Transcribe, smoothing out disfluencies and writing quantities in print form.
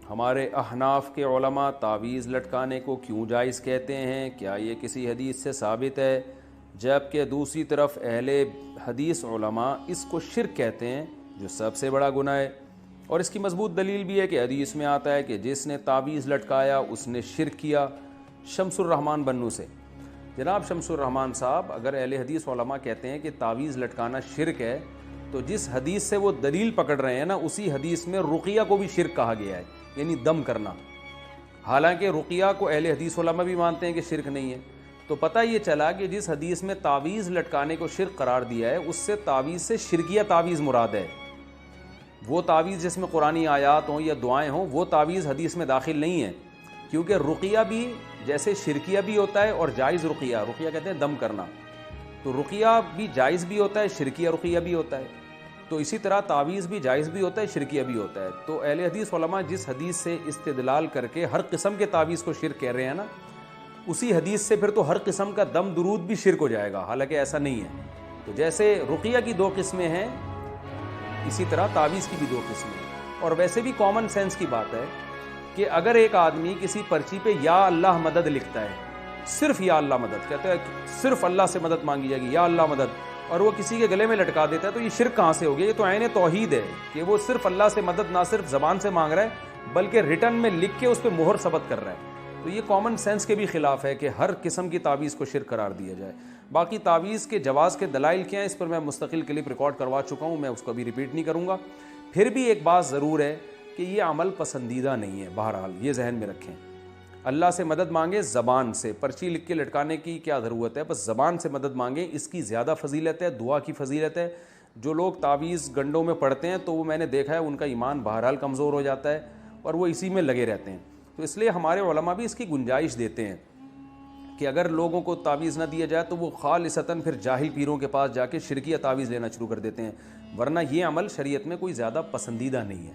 ہمارے احناف کے علماء تعویذ لٹکانے کو کیوں جائز کہتے ہیں؟ کیا یہ کسی حدیث سے ثابت ہے؟ جبکہ دوسری طرف اہل حدیث علماء اس کو شرک کہتے ہیں، جو سب سے بڑا گناہ ہے۔ اور اس کی مضبوط دلیل بھی ہے کہ حدیث میں آتا ہے کہ جس نے تعویذ لٹکایا اس نے شرک کیا۔ شمس الرحمن بنو سے جناب شمس الرحمن صاحب، اگر اہل حدیث علماء کہتے ہیں کہ تعویذ لٹکانا شرک ہے، تو جس حدیث سے وہ دلیل پکڑ رہے ہیں نا، اسی حدیث میں رقیہ کو بھی شرک کہا گیا ہے، یعنی دم کرنا۔ حالانکہ رقیہ کو اہل حدیث علماء بھی مانتے ہیں کہ شرک نہیں ہے۔ تو پتہ یہ چلا کہ جس حدیث میں تعویذ لٹکانے کو شرک قرار دیا ہے، اس سے تعویذ سے شرکیہ تعویذ مراد ہے۔ وہ تعویذ جس میں قرآنی آیات ہوں یا دعائیں ہوں، وہ تعویذ حدیث میں داخل نہیں ہے، کیونکہ رقیہ بھی جیسے شرکیہ بھی ہوتا ہے اور جائز رقیہ کہتے ہیں دم کرنا، تو رقیہ بھی جائز بھی ہوتا ہے، شرکیہ رقیہ بھی ہوتا ہے۔ تو اسی طرح تعویذ بھی جائز بھی ہوتا ہے، شرکیہ بھی ہوتا ہے۔ تو اہل حدیث علماء جس حدیث سے استدلال کر کے ہر قسم کے تعویذ کو شرک کہہ رہے ہیں نا، اسی حدیث سے پھر تو ہر قسم کا دم درود بھی شرک ہو جائے گا، حالانکہ ایسا نہیں ہے۔ تو جیسے رقیہ کی دو قسمیں ہیں، اسی طرح تعویذ کی بھی دو قسمیں ہیں۔ اور ویسے بھی کامن سینس کی بات ہے کہ اگر ایک آدمی کسی پرچی پہ یا اللہ مدد لکھتا ہے، صرف یا اللہ مدد کہتا ہے، صرف اللہ سے مدد مانگی جائے گی، یا اللہ مدد، اور وہ کسی کے گلے میں لٹکا دیتا ہے، تو یہ شرک کہاں سے ہو گیا؟ یہ تو عین توحید ہے کہ وہ صرف اللہ سے مدد نہ صرف زبان سے مانگ رہا ہے، بلکہ ریٹن میں لکھ کے اس پہ مہر ثبت کر رہا ہے۔ تو یہ کامن سینس کے بھی خلاف ہے کہ ہر قسم کی تعویذ کو شرک قرار دیا جائے۔ باقی تعویذ کے جواز کے دلائل کیا ہیں، اس پر میں مستقل کلپ ریکارڈ کروا چکا ہوں، میں اس کو ابھی ریپیٹ نہیں کروں گا۔ پھر بھی ایک بات ضرور ہے کہ یہ عمل پسندیدہ نہیں ہے، بہرحال یہ ذہن میں رکھیں۔ اللہ سے مدد مانگیں زبان سے، پرچی لکھ کے لٹکانے کی کیا ضرورت ہے؟ بس زبان سے مدد مانگیں، اس کی زیادہ فضیلت ہے، دعا کی فضیلت ہے۔ جو لوگ تعویذ گنڈوں میں پڑھتے ہیں تو وہ میں نے دیکھا ہے ان کا ایمان بہرحال کمزور ہو جاتا ہے اور وہ اسی میں لگے رہتے ہیں۔ تو اس لیے ہمارے علماء بھی اس کی گنجائش دیتے ہیں کہ اگر لوگوں کو تعویذ نہ دیا جائے تو وہ خالصتاً پھر جاہل پیروں کے پاس جا کے شرکیہ تعویذ لینا شروع کر دیتے ہیں، ورنہ یہ عمل شریعت میں کوئی زیادہ پسندیدہ نہیں ہے۔